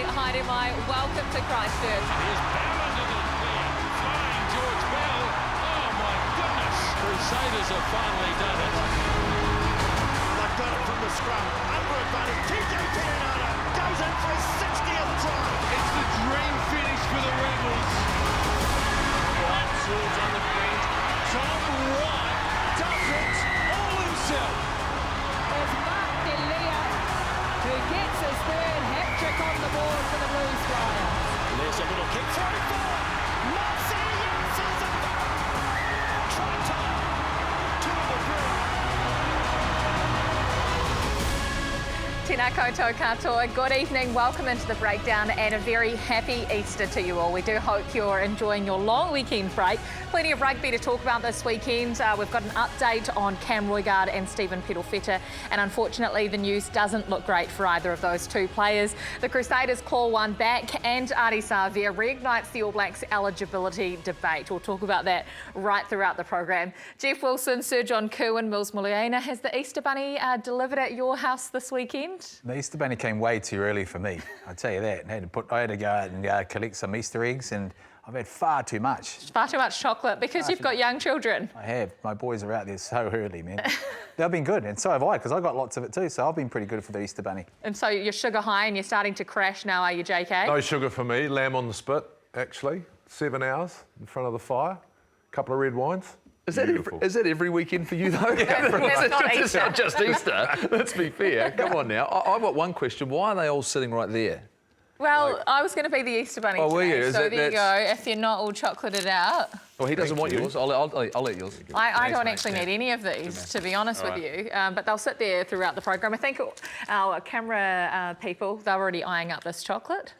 Haere mai. Welcome to Christchurch. Here's Bell under the clear. Flying George Bell. Oh my goodness. Crusaders have finally done it. They've got it from the scrum. Under advantage. TJ Perenara goes in for his 60th try. It's the dream finish for the Rebels. White swords on the bench. Tom Wright does it all himself. It's Mark Delia who gets his third hat-trick on the board for the Blues Flyers. There's a little kick through for Marcius. Try time to the group. Tēnā koutou katoa. Good evening, welcome into the breakdown and a very happy Easter to you all. We do hope you're enjoying your long weekend break. Plenty of rugby to talk about this weekend. We've got an update on Cam Roigard and Stephen Pedofeta, and unfortunately the news doesn't look great for either of those two players. The Crusaders claw one back and Ardie Savea reignites the All Blacks eligibility debate. We'll talk about that right throughout the program. Jeff Wilson, Sir John Kerwin, Mills Muliaina. Has the Easter Bunny delivered at your house this weekend? The Easter Bunny came way too early for me, I'll tell you that. I had to go out and collect some Easter eggs, and I've had far too much. Far too much chocolate because you've got young children. I have. My boys are out there so early, man. They've been good, and so have I, because I got lots of it too, so I've been pretty good for the Easter Bunny. And so you're sugar high and you're starting to crash now, are you, JK? No sugar for me. Lamb on the spit, actually. 7 hours in front of the fire. A couple of red wines. Is that every weekend for you, though? That's not It's Easter. not just Easter. Let's be fair. Come on now. I've got one question. Why are they all sitting right there? Well, I was going to be the Easter Bunny Oh, were today, you? Is so that- there you go. If you're not all chocolated out. Well, he doesn't want yours. I'll let yours. I don't actually need any of these, to be honest with you. But they'll sit there throughout the program. I think our camera people, they're already eyeing up this chocolate.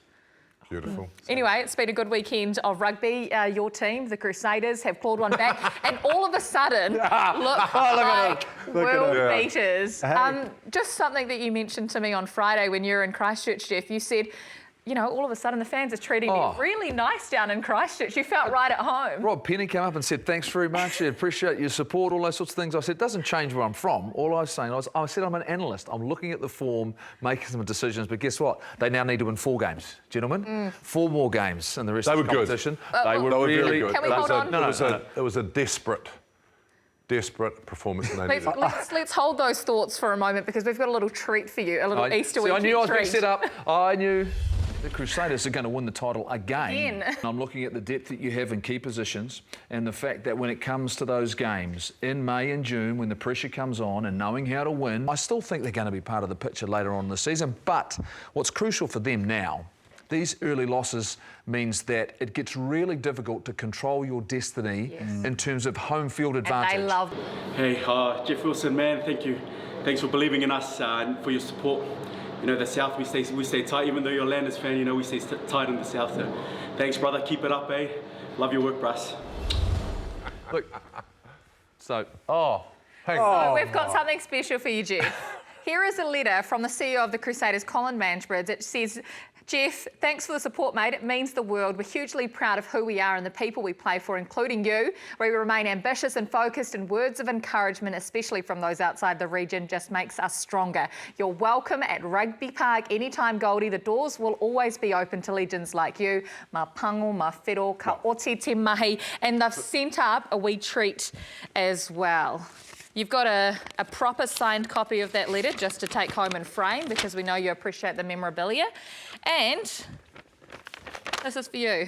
Beautiful. Anyway, it's been a good weekend of rugby. Your team, the Crusaders, have clawed one back and all of a sudden look like world beaters. Just something that you mentioned to me on Friday when you were in Christchurch, Jeff. You said, you know, all of a sudden the fans are treating me really nice down in Christchurch. You felt right at home. Rob Penny came up and said, thanks very much, I appreciate your support, all those sorts of things. I said, it doesn't change where I'm from. All I was saying, I said I'm an analyst. I'm looking at the form, making some decisions, but guess what? They now need to win 4 games, gentlemen. 4 more games in the rest of the competition. They were really really good. Can we hold on? It was a desperate performance. And they did it. Let's hold those thoughts for a moment because we've got a little treat for you, a little Easter weekend treat. I knew I was being treat. set up. I knew the Crusaders are going to win the title again. Again. I'm looking at the depth that you have in key positions and the fact that when it comes to those games in May and June, when the pressure comes on and knowing how to win, I still think they're going to be part of the picture later on in the season. But what's crucial for them now, these early losses means that it gets really difficult to control your destiny in terms of home field advantage. And they love. Hey, Jeff Wilson, man, thank you. Thanks for believing in us and for your support. You know, the South, we stay tight. Even though you're a Landers fan, you know, we stay tight in the South. So thanks, brother. Keep it up, eh? Love your work, Bruss. Look, so, We've got something special for you, Jeff. Here is a letter from the CEO of the Crusaders, Colin Mansbridge. It says, Jeff, thanks for the support, mate. It means the world. We're hugely proud of who we are and the people we play for, including you. We remain ambitious and focused, and words of encouragement, especially from those outside the region, just makes us stronger. You're welcome at Rugby Park anytime, Goldie. The doors will always be open to legends like you. Ma pango, ma whiro, ka oti te mahi. And they've sent up a wee treat as well. You've got a proper signed copy of that letter just to take home and frame because we know you appreciate the memorabilia. And this is for you.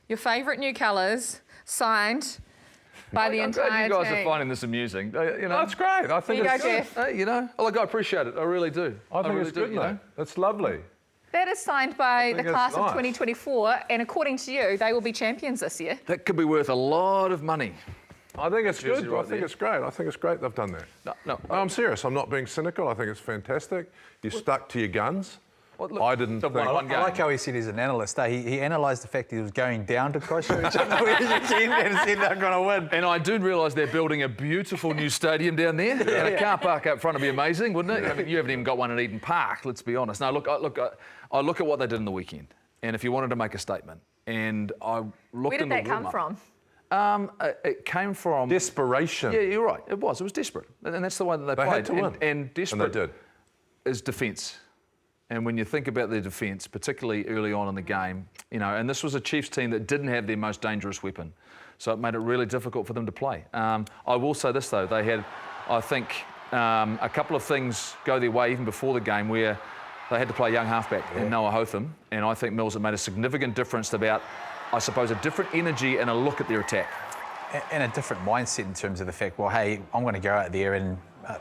Your favourite new colours, signed by the entire team. I'm glad you guys are finding this amusing. You know, That's great. I think There you it's go, good. Jeff. you know, look, I appreciate it. I really do. I think really it's good, though. It's lovely. That is signed by the think it's class of nice. 2024, and according to you, they will be champions this year. That could be worth a lot of money. I think it's Jersey good. right I think there. it's great. I think it's great they've done that. No, I'm serious. I'm not being cynical. I think it's fantastic. You stuck to your guns. Well, look, I didn't the think... one I like how he said he's an analyst. He analysed the fact he was going down to Christchurch on the weekend and said they're going to win. And I do realise they're building a beautiful new stadium down there, and a car park up front would be amazing, wouldn't it? I mean, you haven't even got one at Eden Park, let's be honest. No, I look at what they did in the weekend, and if you wanted to make a statement, and I looked Where did in the that come warm-up. from? It came from... Desperation. Yeah, you're right. It was desperate. And that's the way that they They played. had to win. And desperate And they did. is defence. And when you think about their defence, particularly early on in the game, and this was a Chiefs team that didn't have their most dangerous weapon. So it made it really difficult for them to play. I will say this, though. They had, I think, a couple of things go their way even before the game where they had to play young halfback in Noah Hotham. And I think Mills have made a significant difference about, I suppose, a different energy and a look at their attack. And a different mindset in terms of the fact, well, hey, I'm going to go out there and,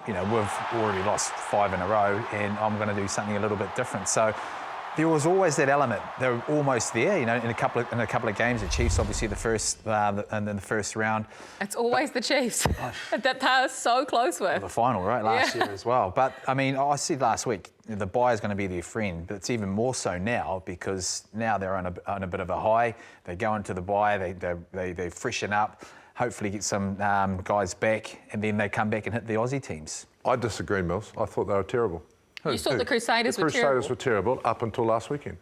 we've already lost 5 in a row and I'm going to do something a little bit different. So there was always that element. They were almost there, in a couple of games. The Chiefs, obviously, the first and then the first round. It's always the Chiefs that they're so close with. The final, right, last year as well. But I said last week, the bye is going to be their friend, but it's even more so now because now they're on a bit of a high. They go into the bye, they freshen up, hopefully get some guys back, and then they come back and hit the Aussie teams. I disagree, Mills. I thought they were terrible. You thought the Crusaders were terrible? The Crusaders were terrible up until last weekend.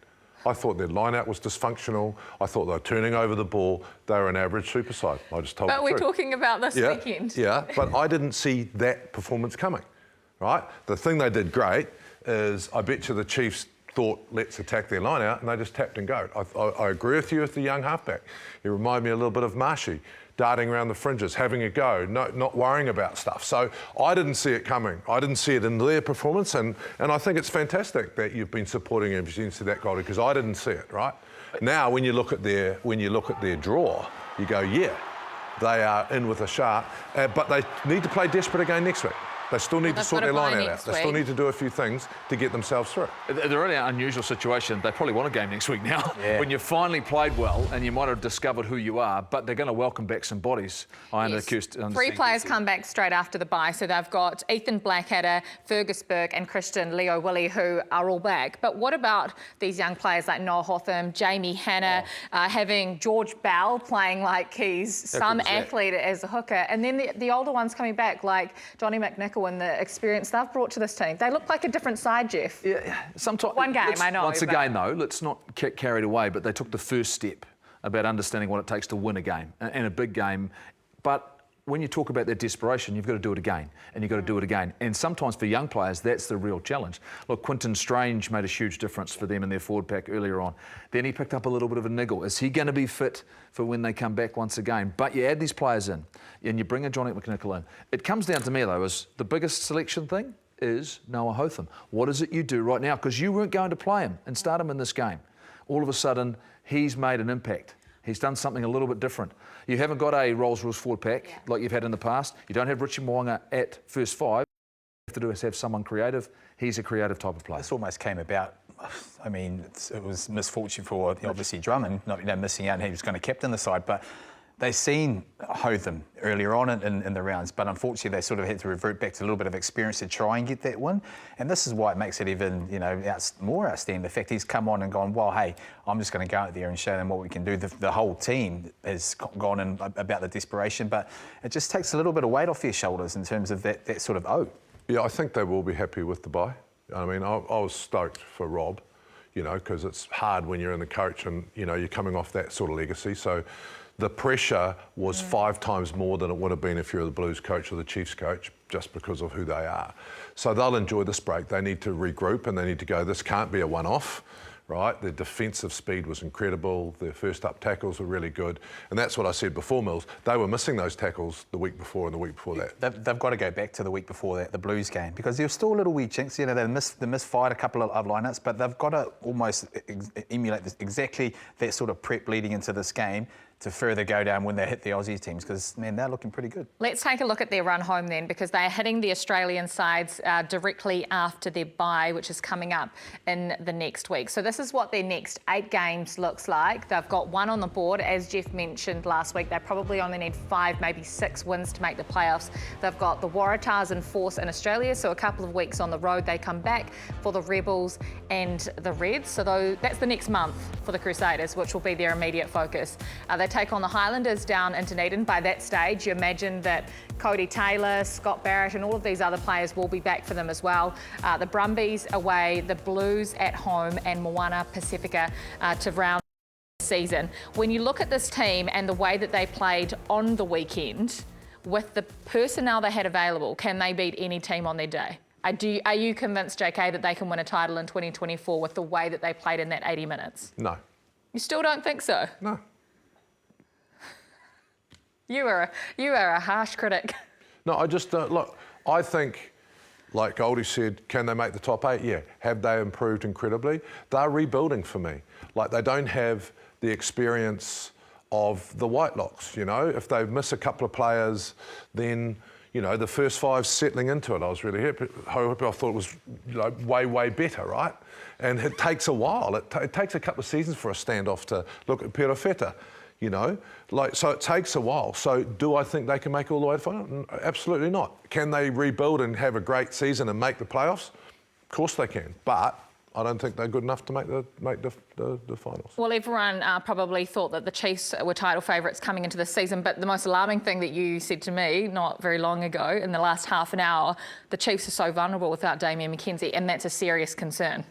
I thought their line-out was dysfunctional. I thought they were turning over the ball. They were an average super side. I just told you the But we're truth. talking about this weekend. Yeah, but I didn't see that performance coming, right? The thing they did great is I bet you the Chiefs thought, let's attack their line-out, and they just tapped and go. I agree with you with the young halfback. He reminded me a little bit of Marshy, darting around the fringes, having a go, not worrying about stuff. So I didn't see it coming. I didn't see it in their performance, and I think it's fantastic that you've been supporting him since that goal, because I didn't see it, right? Now, when you look at their draw, you go, yeah, they are in with a shark, but they need to play desperate again next week. They still need to sort their line out. They still need to do a few things to get themselves through. They're in an unusual situation. They probably want a game next week now. Yeah. When you finally played well and you might have discovered who you are, but they're going to welcome back some bodies. Three players come back straight after the bye. So they've got Ethan Blackadder, Fergus Burke and Christian Leo Willie, who are all back. But what about these young players like Noah Hotham, Jamie Hanna, having George Bell playing like he's some athlete as a hooker, and then the older ones coming back like Johnny McNichol and the experience they've brought to this team. They look like a different side, Jeff. Yeah, sometimes. One game, I know. Once again, though, let's not get carried away, but they took the first step about understanding what it takes to win a game, and a big game. But when you talk about their desperation, you've got to do it again, and you've got to do it again. And sometimes for young players, that's the real challenge. Look, Quinton Strange made a huge difference for them in their forward pack earlier on. Then he picked up a little bit of a niggle. Is he going to be fit for when they come back once again? But you add these players in, and you bring a Johnny McNichol in. It comes down to me, though, is the biggest selection thing is Noah Hotham. What is it you do right now? Because you weren't going to play him and start him in this game. All of a sudden, he's made an impact. He's done something a little bit different. You haven't got a Rolls-Royce forward pack like you've had in the past. You don't have Richie Mo'unga at first 5. What you have to do is have someone creative. He's a creative type of player. This almost came about, it was misfortune for, obviously, Drummond, not missing out, and he was going to captain the side, but they seen Hotham earlier on in the rounds, but unfortunately they sort of had to revert back to a little bit of experience to try and get that win. And this is why it makes it even, more outstanding. The fact he's come on and gone, well, hey, I'm just going to go out there and show them what we can do. The whole team has gone in about the desperation, but it just takes a little bit of weight off their shoulders in terms of that sort of Yeah, I think they will be happy with the bye. I mean, I was stoked for Rob, because it's hard when you're in the coach and, you're coming off that sort of legacy. So the pressure was 5 times more than it would have been if you're the Blues coach or the Chiefs coach, just because of who they are. So they'll enjoy this break. They need to regroup and they need to go, this can't be a one-off, right? Their defensive speed was incredible. Their first up tackles were really good. And that's what I said before, Mills. They were missing those tackles the week before and the week before that. They've got to go back to the week before that, the Blues game, because there's still little wee chinks. They misfired a couple of lineups, but they've got to almost emulate exactly that sort of prep leading into this game to further go down when they hit the Aussie teams, because, man, they're looking pretty good. Let's take a look at their run home then, because they are hitting the Australian sides directly after their bye, which is coming up in the next week. So this is what their next 8 games looks like. They've got 1 on the board. As Jeff mentioned last week, they probably only need 5, maybe 6 wins to make the playoffs. They've got the Waratahs in force in Australia, so a couple of weeks on the road. They come back for the Rebels and the Reds. So that's the next month for the Crusaders, which will be their immediate focus. They take on the Highlanders down in Dunedin. By that stage, you imagine that Cody Taylor, Scott Barrett and all of these other players will be back for them as well. The Brumbies away, the Blues at home and Moana Pasifika to round the season. When you look at this team and the way that they played on the weekend, with the personnel they had available, can they beat any team on their day? Are you convinced, JK, that they can win a title in 2024 with the way that they played in that 80 minutes? No. You still don't think so? No. You are a harsh critic. No, I just don't. Look, I think, like Goldie said, can they make the top 8? Yeah. Have they improved incredibly? They're rebuilding for me. Like, they don't have the experience of the Whitelocks, you know. If they miss a couple of players, then, you know, the first 5 settling into it. I was really happy. I thought it was, you know, way better, right? And it takes a while. It takes a couple of seasons for a standoff to look at Perofeta, you know. Like, so it takes a while. So do I think they can make it all the way to the final? Absolutely not. Can they rebuild and have a great season and make the playoffs? Of course they can. But I don't think they're good enough to make the finals. Well, everyone probably thought that the Chiefs were title favourites coming into this season, but the most alarming thing that you said to me not very long ago, in the last half an hour, the Chiefs are so vulnerable without Damian McKenzie, and that's a serious concern.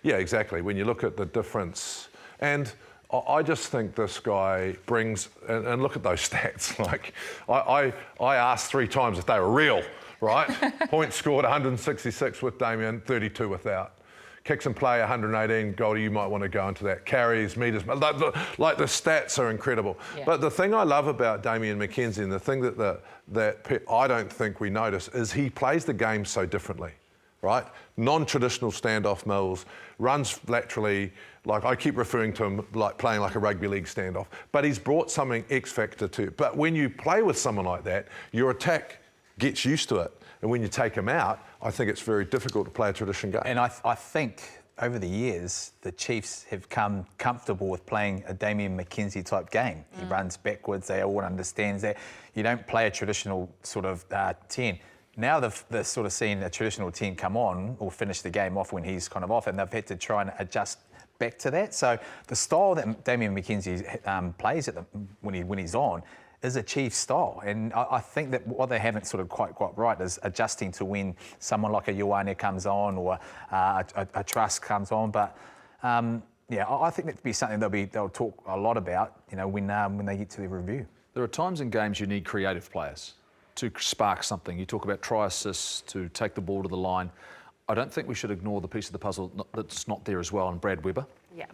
Yeah, exactly. When you look at the difference, and I just think this guy brings, and look at those stats. Like, I asked 3 times if they were real, right? Points scored 166 with Damian, 32 without. Kicks and play 118. Goldie, you might want to go into that. Carries, metres, like the stats are incredible. Yeah. But the thing I love about Damian McKenzie, and the thing that I don't think we notice, is he plays the game so differently, right? Non-traditional standoff mills, runs laterally. Like, I keep referring to him like playing like a rugby league standoff. But he's brought something X factor too. But when you play with someone like that, your attack gets used to it. And when you take him out, I think it's very difficult to play a tradition game. And I think over the years, the Chiefs have come comfortable with playing a Damian McKenzie type game. He runs backwards, they all understands that. You don't play a traditional sort of 10. Now they've sort of seen a traditional 10 come on or finish the game off when he's kind of off, and they've had to try and adjust back to that. So the style that Damian McKenzie plays when he's on is a Chiefs style, and I think that what they haven't sort of quite got right is adjusting to when someone like a Ioane comes on or a Truss comes on. But yeah, I think that'd be something they'll talk a lot about, you know, when they get to the review. There are times in games you need creative players to spark something. You talk about try assists, to take the ball to the line. I don't think we should ignore the piece of the puzzle that's not there as well, and Brad Weber. Yeah.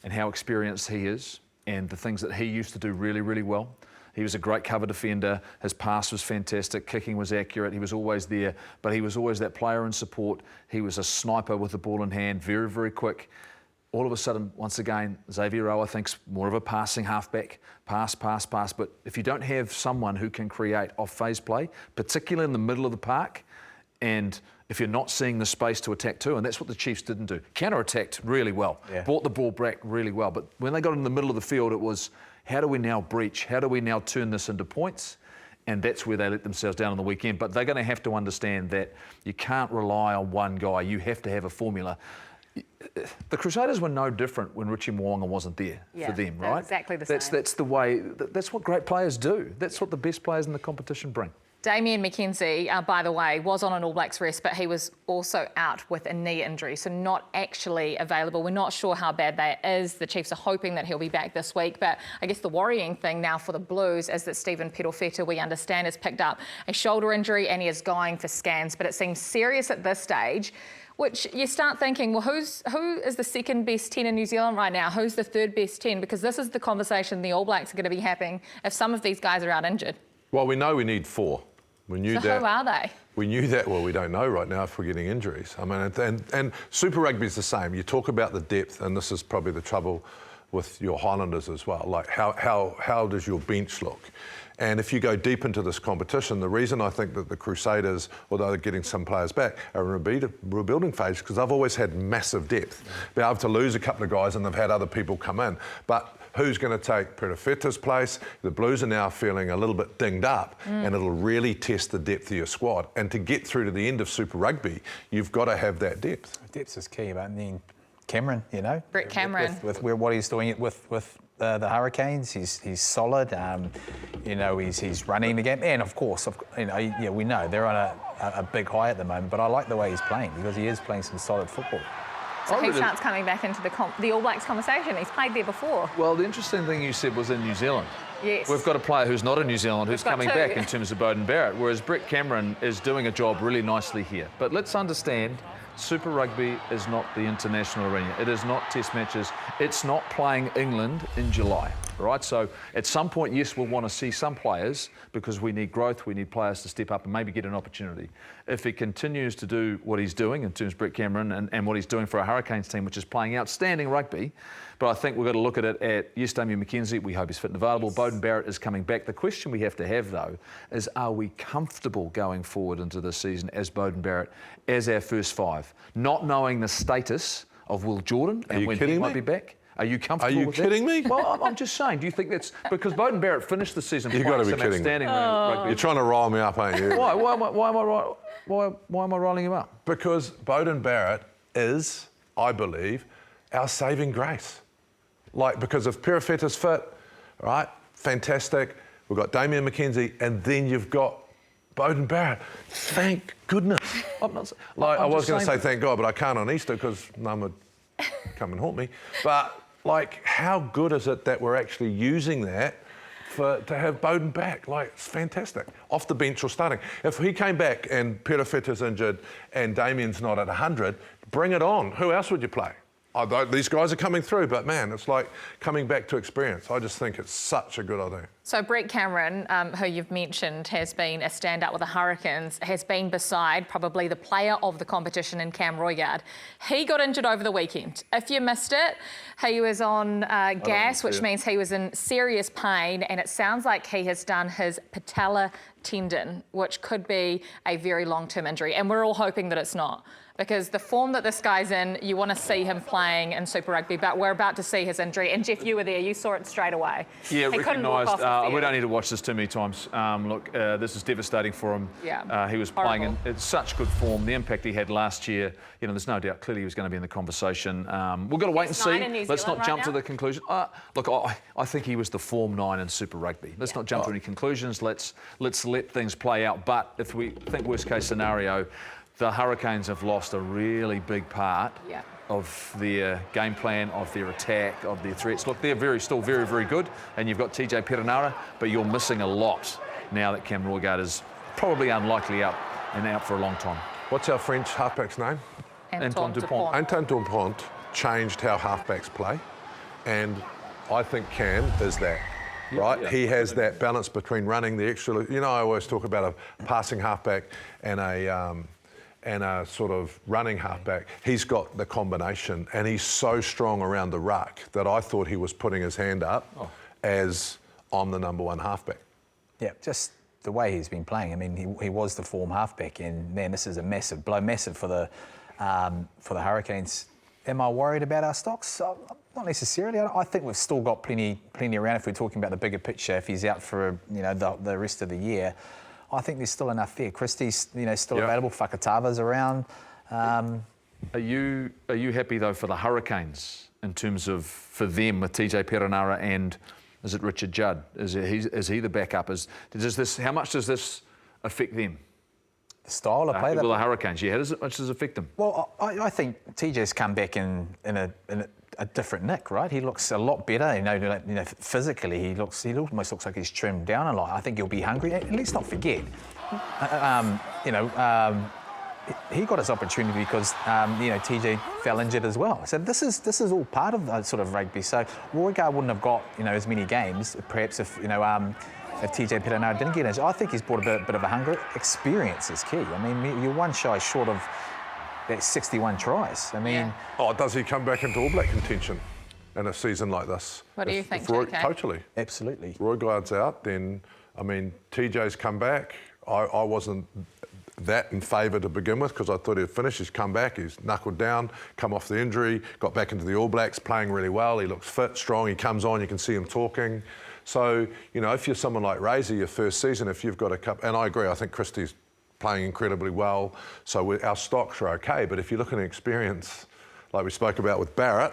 And how experienced he is, and the things that he used to do really, really well. He was a great cover defender. His pass was fantastic. Kicking was accurate. He was always there, but he was always that player in support. He was a sniper with the ball in hand, very, very quick. All of a sudden, once again, Xavier Rowe, I think, more of a passing halfback. Pass. But if you don't have someone who can create off-phase play, particularly in the middle of the park, and if you're not seeing the space to attack too, and that's what the Chiefs didn't do. Counter-attacked really well, brought the ball back really well, but when they got in the middle of the field, it was, how do we now breach? How do we now turn this into points? And that's where they let themselves down on the weekend. But they're going to have to understand that you can't rely on one guy. You have to have a formula. The Crusaders were no different when Richie Mo'unga wasn't there for them, right? Exactly the same. That's the way. That's what great players do. That's what the best players in the competition bring. Damian McKenzie, by the way, was on an All Blacks rest, but he was also out with a knee injury, so not actually available. We're not sure how bad that is. The Chiefs are hoping that he'll be back this week, but I guess the worrying thing now for the Blues is that Stephen Perofeta, we understand, has picked up a shoulder injury and he is going for scans, but it seems serious at this stage, which you start thinking, well, who is the second best 10 in New Zealand right now? Who's the third best 10? Because this is the conversation the All Blacks are going to be having if some of these guys are out injured. Well, we know we need 4. We knew that. Who are they? We knew that. Well, we don't know right now if we're getting injuries. I mean, and Super Rugby is the same. You talk about the depth, and this is probably the trouble with your Highlanders as well. Like, how does your bench look? And if you go deep into this competition, the reason I think that the Crusaders, although they're getting some players back, are in a rebuilding phase because they've always had massive depth. Be able to lose a couple of guys and they've had other people come in. But who's going to take Perofeta's place? The Blues are now feeling a little bit dinged up and it'll really test the depth of your squad. And to get through to the end of Super Rugby, you've got to have that depth. Depth is key, but I mean, Cameron, you know. Brett Cameron. With what he's doing with the Hurricanes, he's solid. You know, he's running the game, and of course, you know, yeah, we know they're on a big high at the moment. But I like the way he's playing because he is playing some solid football. So he starts coming back into the All Blacks conversation. He's played there before. Well, the interesting thing you said was in New Zealand. Yes. We've got a player who's not in New Zealand who's got coming two. back in terms of Beauden Barrett, whereas Brett Cameron is doing a job really nicely here. But let's understand, Super Rugby is not the international arena. It is not test matches. It's not playing England in July, right? So at some point, yes, we'll want to see some players because we need growth, we need players to step up and maybe get an opportunity. If he continues to do what he's doing in terms of Brett Cameron and what he's doing for our Hurricanes team, which is playing outstanding rugby, but I think we've got to look at it at, yes, Damien McKenzie, we hope he's fit and available. Yes. Beauden Barrett is coming back. The question we have to have, though, is are we comfortable going forward into this season as Beauden Barrett, as our first five, not knowing the status of Will Jordan and when he might be back? Are you comfortable with that? Are you kidding me? Well, I'm just saying, do you think that's... Because Beauden Barrett finished the season You've got to be some kidding outstanding me. rugby. You're trying to rile me up, ain't you? Why am I riling him up? Because Beauden Barrett is, I believe, our saving grace. Like, because if Perifeta's fit, right, fantastic. We've got Damien McKenzie, and then you've got Beauden Barrett. Thank goodness. I was going to say thank God, but I can't on Easter because Mum would come and haunt me. But, like, how good is it that we're actually using that to have Beauden back? Like, it's fantastic. Off the bench or starting. If he came back and Perifeta's injured and Damien's not at 100, bring it on. Who else would you play? These guys are coming through, but man, it's like coming back to experience. I just think it's such a good idea. So Brett Cameron, who you've mentioned has been a standout with the Hurricanes, has been beside probably the player of the competition in Cam Roigard. He got injured over the weekend. If you missed it, he was on gas, which means he was in serious pain, and it sounds like he has done his patella tendon, which could be a very long-term injury, and we're all hoping that it's not. Because the form that this guy's in, you want to see him playing in Super Rugby, but we're about to see his injury. And Jeff, you were there, you saw it straight away. Yeah, recognised. We We don't need to watch this too many times. This is devastating for him. Yeah. He was playing in such good form. The impact he had last year, you know, there's no doubt clearly he was going to be in the conversation. We've got to wait and see. Let's not jump to the conclusion. Look, I think he was the form 9 in Super Rugby. Let's not jump to any conclusions. Let's let things play out. But if we think worst case scenario, the Hurricanes have lost a really big part of their game plan, of their attack, of their threats. Look, they're still very, very good, and you've got TJ Perenara, but you're missing a lot now that Cam Roigard is probably unlikely out for a long time. What's our French halfback's name? Antoine Dupont. Antoine Dupont changed how halfbacks play, and I think Cam is that. Right, he has that balance between running the extra. You know, I always talk about a passing halfback and a sort of running halfback. He's got the combination, and he's so strong around the ruck that I thought he was putting his hand up as I'm the number one halfback. Yeah, just the way he's been playing. I mean, he was the form halfback, and man, this is a massive blow, massive for the Hurricanes. Am I worried about our stocks? Not necessarily. I think we've still got plenty around. If we're talking about the bigger picture, if he's out for the rest of the year, I think there's still enough there. Christie's still available. Fakatava's around. Are you happy though for the Hurricanes in terms of for them with TJ Perenara and is it Richard Judd? Is he the backup? How much does this affect them? The style of play. Well, the Hurricanes, how much does it affect them? Well, I think TJ's come back in a different nick, right? He looks a lot better. Physically, he almost looks like he's trimmed down a lot. I think he'll be hungry. And let's not forget, he got his opportunity because TJ fell injured as well. So this is all part of the sort of rugby. So Roigard wouldn't have got as many games, perhaps if TJ Perenara didn't get injured. I think he's brought a bit of a hunger. Experience is key. I mean, you're one shy short of that 61 tries. I mean... Oh, does he come back into All Black contention in a season like this? What do you think, JK? Totally. Absolutely. Roigard's out, then, I mean, TJ's come back. I wasn't that in favour to begin with because I thought he'd finish. He's come back, he's knuckled down, come off the injury, got back into the All Blacks, playing really well. He looks fit, strong, he comes on, you can see him talking. So, if you're someone like Razor, your first season, if you've got a couple... And I agree, I think Christie's playing incredibly well, so our stocks are okay. But if you're looking at experience, like we spoke about with Barrett,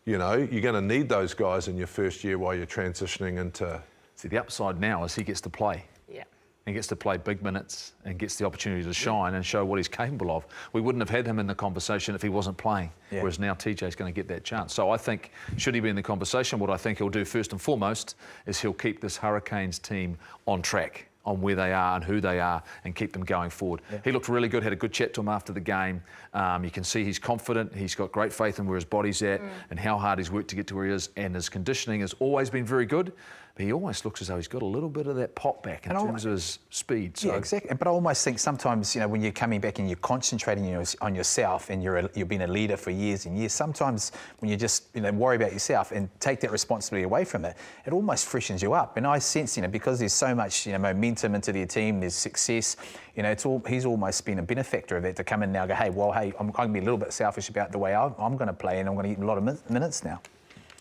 you're going to need those guys in your first year while you're transitioning into... See, the upside now is he gets to play. Yeah. and gets to play big minutes and gets the opportunity to shine and show what he's capable of. We wouldn't have had him in the conversation if he wasn't playing, whereas now TJ's going to get that chance. So I think, should he be in the conversation, what I think he'll do first and foremost is he'll keep this Hurricanes team on track on where they are and who they are and keep them going forward. He looked really good, had a good chat to him after the game. You can see he's confident, he's got great faith in where his body's at and how hard he's worked to get to where he is, and his conditioning has always been very good. But he almost looks as though he's got a little bit of that pop back in terms of his speed. So. Yeah, exactly. But I almost think sometimes, you know, when you're coming back and you're concentrating on yourself and you've been a leader for years and years, sometimes when you just, you know, worry about yourself and take that responsibility away from it, it almost freshens you up. And I sense, you know, because there's so much, you know, momentum into their team, there's success, you know, he's almost been a benefactor of that to come in now and go, hey, I'm going to be a little bit selfish about the way I'm going to play, and I'm going to get a lot of minutes now.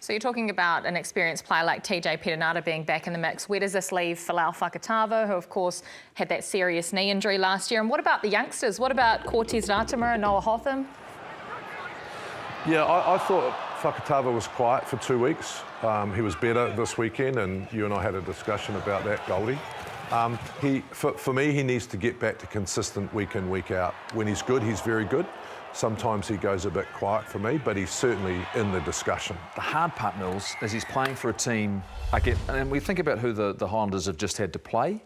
So you're talking about an experienced player like TJ Perenara being back in the mix. Where does this leave Finlay Christie, who of course had that serious knee injury last year? And what about the youngsters? What about Cortez Latimer and Noah Hotham? Yeah, I thought Fakatava was quiet for 2 weeks. He was better this weekend, and you and I had a discussion about that, Goldie. For me, he needs to get back to consistent week in, week out. When he's good, he's very good. Sometimes he goes a bit quiet for me, but he's certainly in the discussion. The hard part, Mills, is he's playing for a team. And we think about who the Highlanders have just had to play,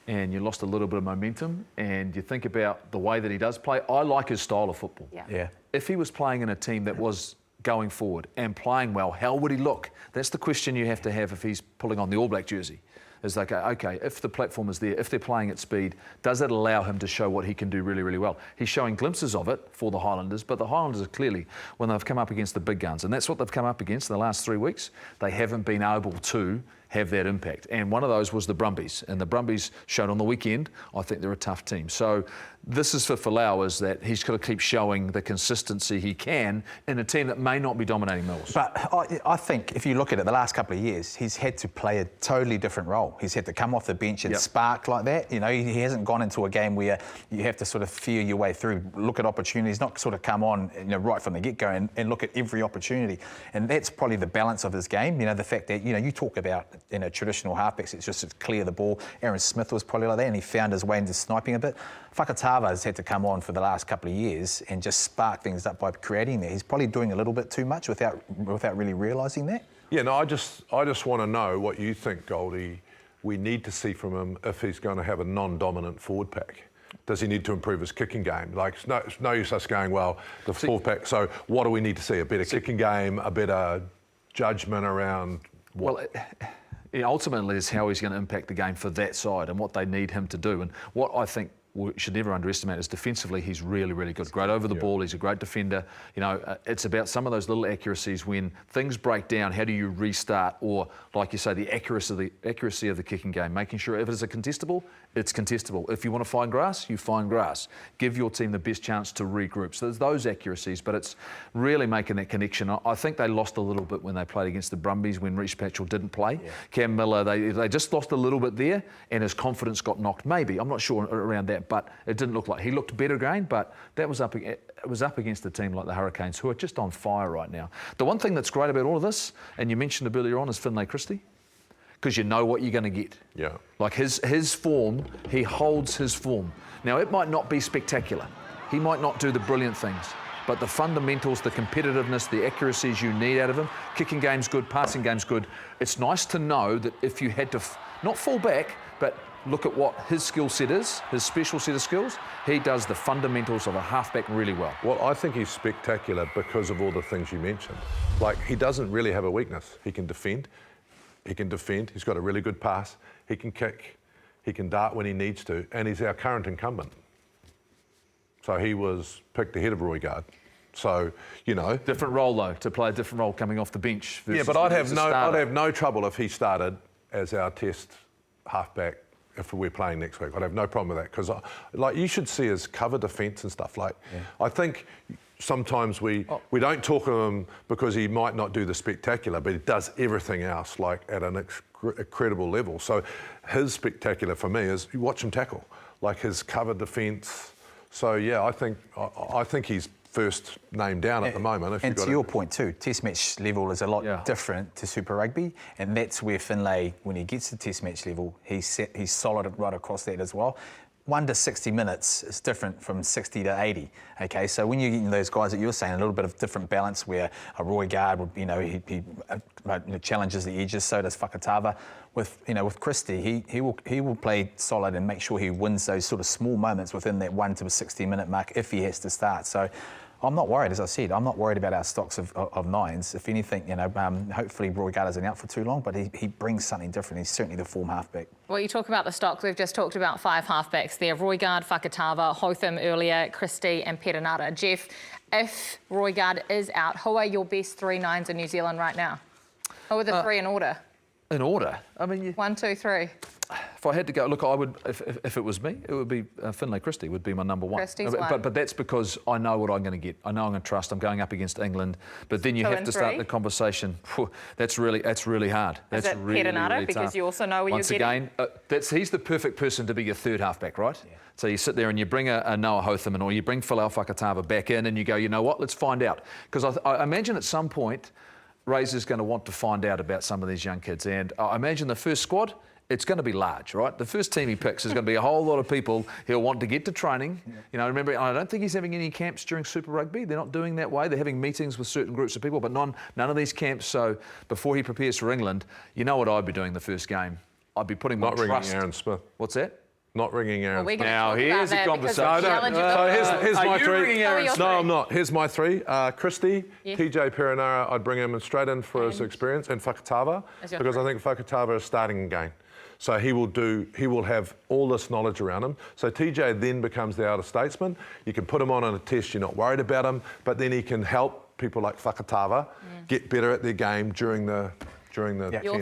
and you lost a little bit of momentum, and you think about the way that he does play. I like his style of football. Yeah. If he was playing in a team that was going forward and playing well, how would he look? That's the question you have to have if he's pulling on the All Black jersey. Is like, okay, if the platform is there, if they're playing at speed, does it allow him to show what he can do really, really well? He's showing glimpses of it for the Highlanders, but the Highlanders are clearly, when they've come up against the big guns, and that's what they've come up against in the last 3 weeks, they haven't been able to have that impact. And one of those was the Brumbies. And the Brumbies showed on the weekend, I think they're a tough team. So this is for Folau, is that he's got to keep showing the consistency he can in a team that may not be dominating Mills. But I think if you look at it, the last couple of years, he's had to play a totally different role. He's had to come off the bench and spark like that. You know, he hasn't gone into a game where you have to sort of feel your way through, look at opportunities, not sort of come on, you know, right from the get-go and look at every opportunity. And that's probably the balance of his game. You know, the fact that, you know, you talk about, you know, traditional halfbacks, it's just to clear the ball. Aaron Smith was probably like that, and he found his way into sniping a bit. Fakatava has had to come on for the last couple of years and just spark things up by creating there. He's probably doing a little bit too much without really realising that. Yeah, no, I just want to know what you think, Goldie, we need to see from him if he's going to have a non-dominant forward pack. Does he need to improve his kicking game? Like, it's no use us going, well, the forward pack, so what do we need to see? A better kicking game, a better judgment around what? Well, ultimately is how he's going to impact the game for that side and what they need him to do. And what I think we should never underestimate is defensively he's really, really good. Great over the ball, he's a great defender. You know, it's about some of those little accuracies when things break down, how do you restart? Or, like you say, the accuracy of the kicking game, making sure if it's a contestable, it's contestable. If you want to find grass, you find grass. Give your team the best chance to regroup. So there's those accuracies, but it's really making that connection. I think they lost a little bit when they played against the Brumbies when Reece Patchell didn't play. Cam Miller, they just lost a little bit there, and his confidence got knocked. Maybe, I'm not sure around that, but it didn't look like he looked better again. But that was up against a team like the Hurricanes, who are just on fire right now. The one thing that's great about all of this, and you mentioned it earlier on, is Finlay Christie. Because you know what you're going to get. Yeah. Like his form, he holds his form. Now, it might not be spectacular. He might not do the brilliant things. But the fundamentals, the competitiveness, the accuracies you need out of him, kicking game's good, passing game's good. It's nice to know that if you had to not fall back, but look at what his skill set is, his special set of skills, he does the fundamentals of a halfback really well. Well, I think he's spectacular because of all the things you mentioned. Like, he doesn't really have a weakness. He can defend. He's got a really good pass, he can kick, he can dart when he needs to, and he's our current incumbent. So he was picked ahead of Roigard. So, you know. Different role though, to play a different role coming off the bench. Yeah, but I'd have no trouble if he started as our test halfback if we're playing next week. I'd have no problem with that, because like, you should see his cover defence and stuff. Like, I think sometimes we don't talk of him because he might not do the spectacular, but he does everything else like at an incredible level. So his spectacular for me is you watch him tackle, like his cover defence. So yeah, I think he's first name down at the moment. If And you've got to your point too, Test match level is a lot different to Super Rugby, and that's where Finlay, when he gets to Test match level, he's solid right across that as well. 1 to 60 minutes is different from 60 to 80. Okay, so when you're getting those guys that you're saying, a little bit of different balance where a Roigard would, he challenges the edges. So does Fakatava. With Christie, he will play solid and make sure he wins those sort of small moments within that 1 to 60 minute mark if he has to start. So I'm not worried, as I said. I'm not worried about our stocks of nines. If anything, hopefully Roigard isn't out for too long, but he brings something different. He's certainly the form halfback. Well, you talk about the stocks. We've just talked about 5 halfbacks there. Roigard, Fakatava, Hotham earlier, Christie and Perenara. Jeff, if Roigard is out, who are your best 3 nines in New Zealand right now? Who are the 3 in order? In order? I mean... 1, 2, 3. If I had to go, look, I would, if it was me, it would be Finlay Christie would be my number 1. Christie's but that's because I know what I'm going to get. I know I'm going to trust. I'm going up against England. But then you 2 have and to start 3? The conversation. That's really hard. That's Is it Perenara? Because tough. you also know what you're getting? Once again, he's the perfect person to be your 3rd halfback, right? Yeah. So you sit there and you bring a Noah Hotham in, or you bring Finlay Fakatava back in, and you go, you know what? Let's find out. Because I imagine at some point, Razor's going to want to find out about some of these young kids, and I imagine the first squad, it's going to be large, right? The first team he picks is going to be a whole lot of people he'll want to get to training. Yeah. Remember, I don't think he's having any camps during Super Rugby. They're not doing that way. They're having meetings with certain groups of people, but none of these camps. So before he prepares for England, you know what I'd be doing the first game? I'd be putting my trust... Not ringing Aaron Smith. What's that? Not ringing Aaron Smith. Now, here's a conversation. Here's my 3. No, I'm not. Here's my 3. Christie, TJ Perenara, I'd bring him straight in for his experience, and Fakatava, because I think Fakatava is starting again. So he will have all this knowledge around him. So TJ then becomes the outer statesman. You can put him on a test, you're not worried about him, but then he can help people like Fakatava get better at their game during the 10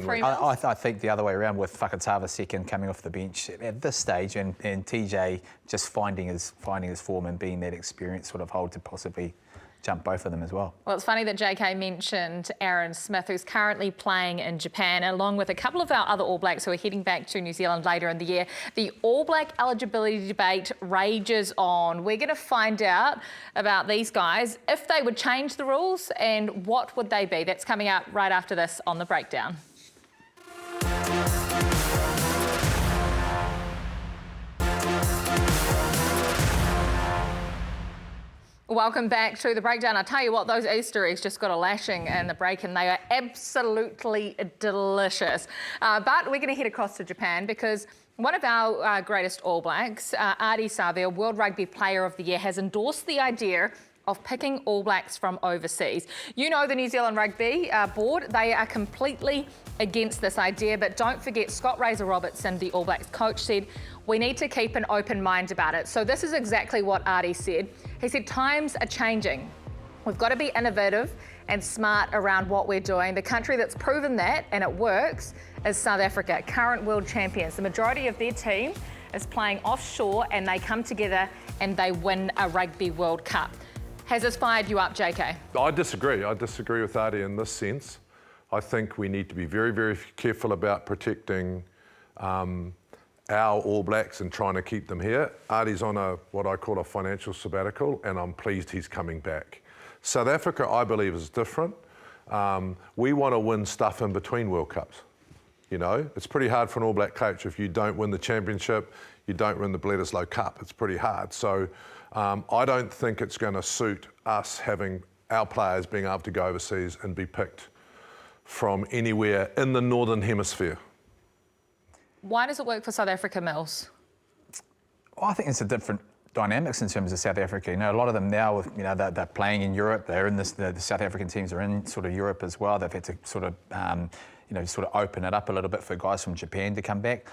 weeks. I think the other way around, with Fakatava second coming off the bench at this stage, and TJ just finding his form and being that experienced sort of hold to possibly jump both of them as well. Well, it's funny that JK mentioned Aaron Smith, who's currently playing in Japan, along with a couple of our other All Blacks who are heading back to New Zealand later in the year. The All Black eligibility debate rages on. We're going to find out about these guys, if they would change the rules, and what would they be. That's coming up right after this on The Breakdown. Welcome back to The Breakdown. I tell you what, those Easter eggs just got a lashing in the break, and they are absolutely delicious. But we're going to head across to Japan because one of our greatest All Blacks, Ardie Savea, World Rugby Player of the Year, has endorsed the idea of picking All Blacks from overseas. You know the New Zealand Rugby board, they are completely against this idea, but don't forget Scott Razor-Robertson, the All Blacks coach, said we need to keep an open mind about it. So this is exactly what Ardie said. He said times are changing. We've got to be innovative and smart around what we're doing. The country that's proven that, and it works, is South Africa, current world champions. The majority of their team is playing offshore, and they come together and they win a Rugby World Cup. Has this fired you up, JK? I disagree. I disagree with Ardie in this sense. I think we need to be very, very careful about protecting our All Blacks and trying to keep them here. Ardie's on what I call a financial sabbatical, and I'm pleased he's coming back. South Africa, I believe, is different. We want to win stuff in between World Cups. It's pretty hard for an All Black coach if you don't win the championship, you don't win the Bledisloe Cup. It's pretty hard. So I don't think it's going to suit us having our players being able to go overseas and be picked from anywhere in the Northern Hemisphere. Why does it work for South Africa, Mills? Well, I think it's a different dynamics in terms of South Africa. A lot of them now, they're playing in Europe. They're in the South African teams are in sort of Europe as well. They've had to sort of, sort of open it up a little bit for guys from Japan to come back.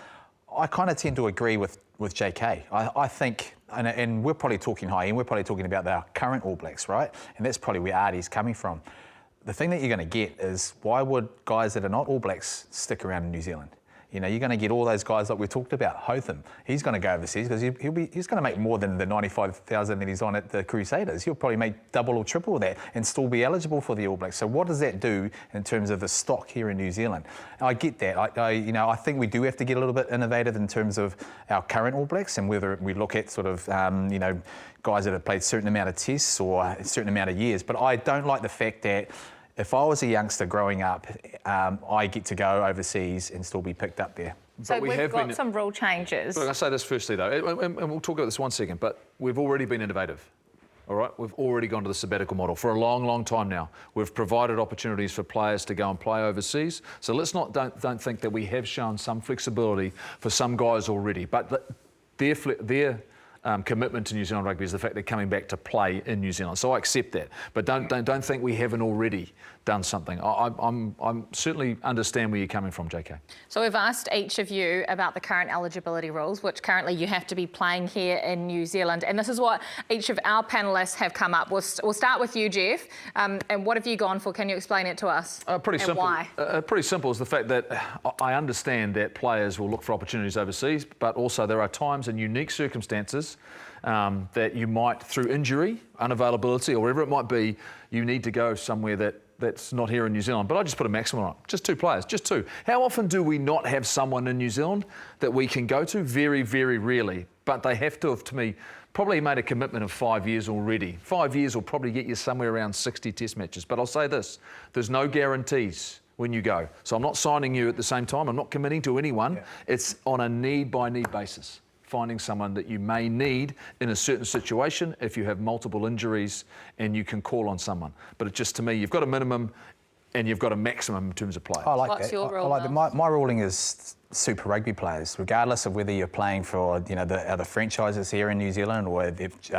I kind of tend to agree with JK. I think, and we're probably talking high end, we're probably talking about our current All Blacks, right? And that's probably where Ardie's coming from. The thing that you're going to get is, why would guys that are not All Blacks stick around in New Zealand? You know, you're going to get all those guys like we talked about. Hotham, he's going to go overseas because he's going to make more than the 95,000 that he's on at the Crusaders. He'll probably make double or triple that and still be eligible for the All Blacks. So what does that do in terms of the stock here in New Zealand? I get that. I think we do have to get a little bit innovative in terms of our current All Blacks and whether we look at sort of guys that have played a certain amount of tests or a certain amount of years. But I don't like the fact that if I was a youngster growing up, I get to go overseas and still be picked up there. So we've got some rule changes. Look, I'll say this firstly, though, and we'll talk about this 1 second, but we've already been innovative. All right, we've already gone to the sabbatical model for a long, long time now. We've provided opportunities for players to go and play overseas. So let's don't think that we have shown some flexibility for some guys already, but their commitment to New Zealand rugby is the fact they're coming back to play in New Zealand. So I accept that, but don't think we haven't already done something. I'm certainly understand where you're coming from, JK. So we've asked each of you about the current eligibility rules, which currently you have to be playing here in New Zealand, and this is what each of our panellists have come up. We'll start with you, Jeff. And what have you gone for? Can you explain it to us? Pretty simple. Why? Pretty simple is the fact that I understand that players will look for opportunities overseas, but also there are times and unique circumstances that you might, through injury, unavailability, or whatever it might be, you need to go somewhere that's not here in New Zealand. But I just put a maximum on it. Just 2 players, just 2. How often do we not have someone in New Zealand that we can go to? Very, very rarely. But they have to have, to me, probably made a commitment of 5 years already. 5 years will probably get you somewhere around 60 test matches. But I'll say this, there's no guarantees when you go. So I'm not signing you at the same time. I'm not committing to anyone. Yeah. It's on a need-by-need basis. Finding someone that you may need in a certain situation if you have multiple injuries and you can call on someone. But it's just, to me, you've got a minimum and you've got a maximum in terms of players. I like What's that. your rule, I like that. My ruling is Super Rugby players, regardless of whether you're playing for the other franchises here in New Zealand or if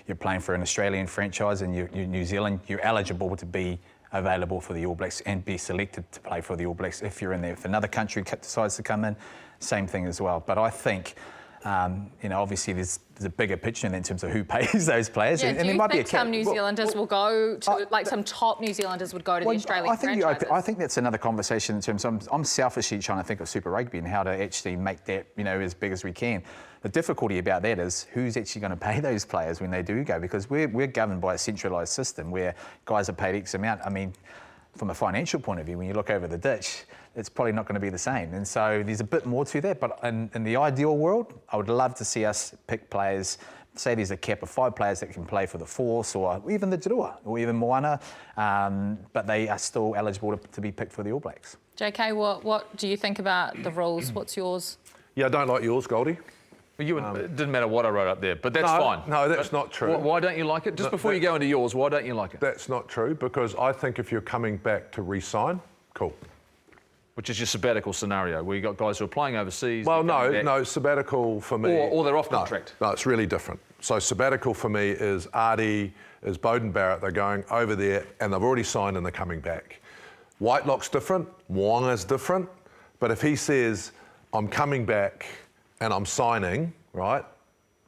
you're playing for an Australian franchise in New Zealand, you're eligible to be available for the All Blacks and be selected to play for the All Blacks. If you're in there, if another country decides to come in, same thing as well. But I think obviously there's a bigger picture in terms of who pays those players. Yeah, and do you think some New Zealanders will go to, some top New Zealanders would go to the Australian franchises? I think that's another conversation in terms of, I'm selfishly trying to think of Super Rugby and how to actually make that, as big as we can. The difficulty about that is who's actually going to pay those players when they do go, because we're governed by a centralised system where guys are paid X amount. I mean, from a financial point of view, when you look over the ditch, it's probably not going to be the same. And so there's a bit more to that. But in the ideal world, I would love to see us pick players, say there's a cap of 5 players that can play for the Force or even the Te Rua or even Moana, but they are still eligible to be picked for the All Blacks. JK, what do you think about the rules? What's yours? Yeah, I don't like yours, Goldie. It didn't matter what I wrote up there, but that's fine. No, that's not true. Why don't you like it? Just before you go into yours, why don't you like it? That's not true, because I think if you're coming back to re-sign, cool. Which is your sabbatical scenario, where you've got guys who are playing overseas. Well, no, sabbatical for me... Or they're off contract. No, it's really different. So sabbatical for me is Artie, is Bowden Barrett, they're going over there and they've already signed and they're coming back. Whitelock's different, Wanga's different, but if he says, I'm coming back and I'm signing, right,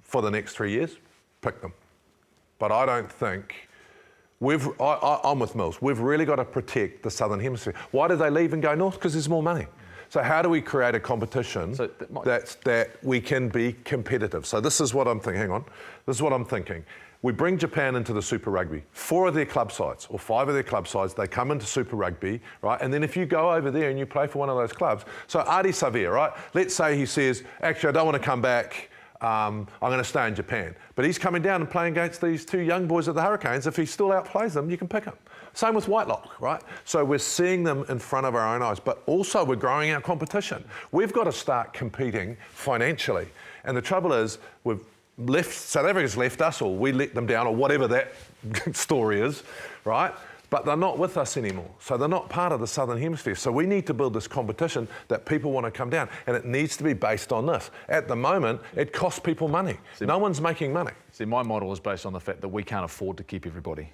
for the next 3 years, pick them. But I don't think... I'm with Mills. We've really got to protect the Southern Hemisphere. Why do they leave and go north? Because there's more money. So how do we create a competition that we can be competitive? So this is what I'm thinking. Hang on. This is what I'm thinking. We bring Japan into the Super Rugby. 4 of their club sides, or 5 of their club sides, they come into Super Rugby, right? And then if you go over there and you play for one of those clubs, so Artie Savea, right? Let's say he says, actually, I don't want to come back. I'm going to stay in Japan. But he's coming down and playing against these 2 young boys at the Hurricanes. If he still outplays them, you can pick him. Same with Whitelock, right? So we're seeing them in front of our own eyes, but also we're growing our competition. We've got to start competing financially. And the trouble is, South Africa's left us, or we let them down, or whatever that story is, right? But they're not with us anymore. So they're not part of the Southern Hemisphere. So we need to build this competition that people want to come down. And it needs to be based on this. At the moment, it costs people money. No one's making money. See, my model is based on the fact that we can't afford to keep everybody.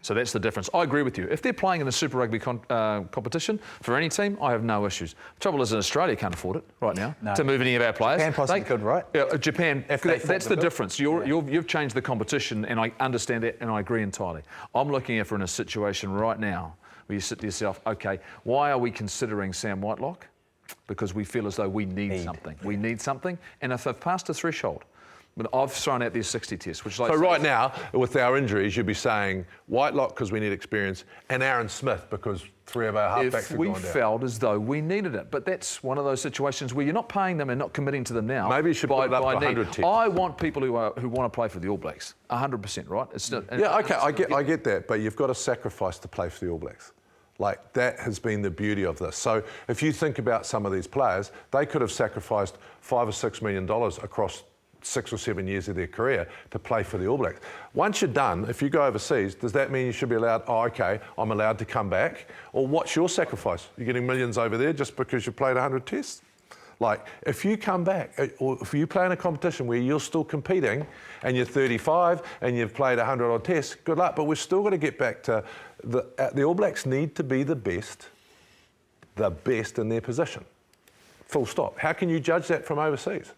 So that's the difference. I agree with you. If they're playing in a Super Rugby competition for any team, I have no issues. The trouble is, in Australia can't afford it right now to move any of our players. Japan possibly could, right? Yeah, Japan. That's the difference. You've changed the competition, and I understand that, and I agree entirely. I'm looking at, in a situation right now where you sit to yourself, okay, why are we considering Sam Whitelock? because we feel as though we need something. We need something, and if they've passed a threshold, but I've thrown out these 60 tests, which So right now, with our injuries, you'd be saying Whitelock because we need experience, and Aaron Smith because 3 of our halfbacks if have we gone down. felt as though we needed it. But that's one of those situations where you're not paying them and not committing to them now. Maybe you should put it up to by 100 need. tests. I want people who want to play for the All Blacks, 100%, right? It's not, Yeah, okay, I get that, but you've got to sacrifice to play for the All Blacks. Like, that has been the beauty of this. So if you think about some of these players, they could have sacrificed $5 or $6 million across 6 or 7 years of their career to play for the All Blacks. Once you're done, if you go overseas, does that mean you should be allowed, oh, okay, I'm allowed to come back? Or what's your sacrifice? You're getting millions over there just because you played 100 tests? Like, if you come back, or if you play in a competition where you're still competing and you're 35 and you've played 100 odd tests, good luck. But we've still got to get back to the All Blacks need to be the best in their position. Full stop. How can you judge that from overseas?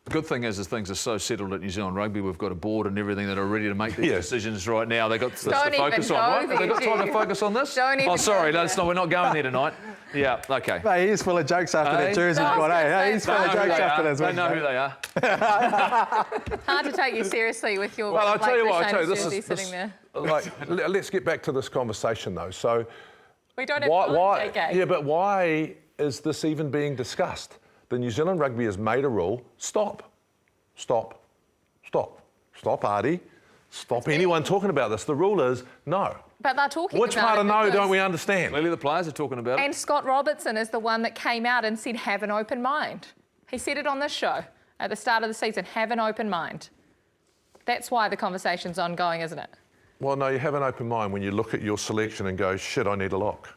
The good thing is things are so settled at New Zealand Rugby. We've got a board and everything that are ready to make these decisions right now. They've got this to focus on, right? Have they got time to focus on this? Oh, sorry, we're not going there tonight. Yeah, okay. Mate, he's full of jokes after that jersey he's got, eh? He's full of jokes after this. They know who they are. Hard to take you seriously with your Well, I'll tell you what, jersey sitting there. Like, let's get back to this conversation though. So, We don't have time, JK. Yeah, but why is this even being discussed? The New Zealand Rugby has made a rule. Stop, Artie. Stop anyone talking about this. The rule is no. But they're talking Which about part it of no because- don't we understand? Clearly the players are talking about it. And Scott Robertson is the one that came out and said, have an open mind. He said it on this show at the start of the season, have an open mind. That's why the conversation's ongoing, isn't it? Well, no, you have an open mind when you look at your selection and go, shit, I need a lock.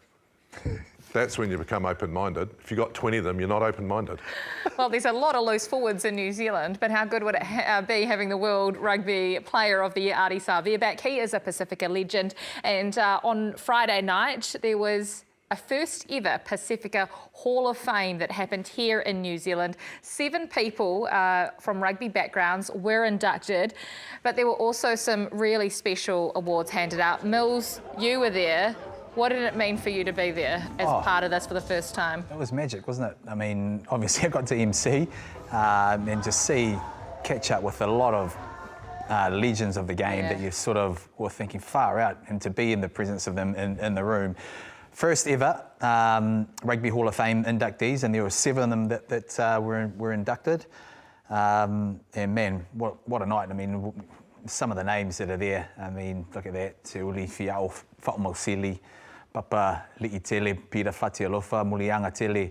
That's when you become open-minded. If you've got 20 of them, you're not open-minded. Well, there's a lot of loose forwards in New Zealand, but how good would it be having the World Rugby Player of the Year, Ardie Savea, back? He is a Pasifika legend. And on Friday night, there was a first ever Pasifika Hall of Fame that happened here in New Zealand. 7 people from rugby backgrounds were inducted, but there were also some really special awards handed out. Mills, you were there. What did it mean for you to be there as part of this for the first time? It was magic, wasn't it? I mean, obviously I got to MC and just catch up with a lot of legends of the game that you sort of were thinking far out, and to be in the presence of them in the room. First ever Rugby Hall of Fame inductees, and there were 7 of them that were inducted. And man, what a night. I mean, some of the names that are there, I mean, look at that. Te Uli Fiao Whaomausili, Papa Li'itele, Peter Fatialofa, Mulianga Tele,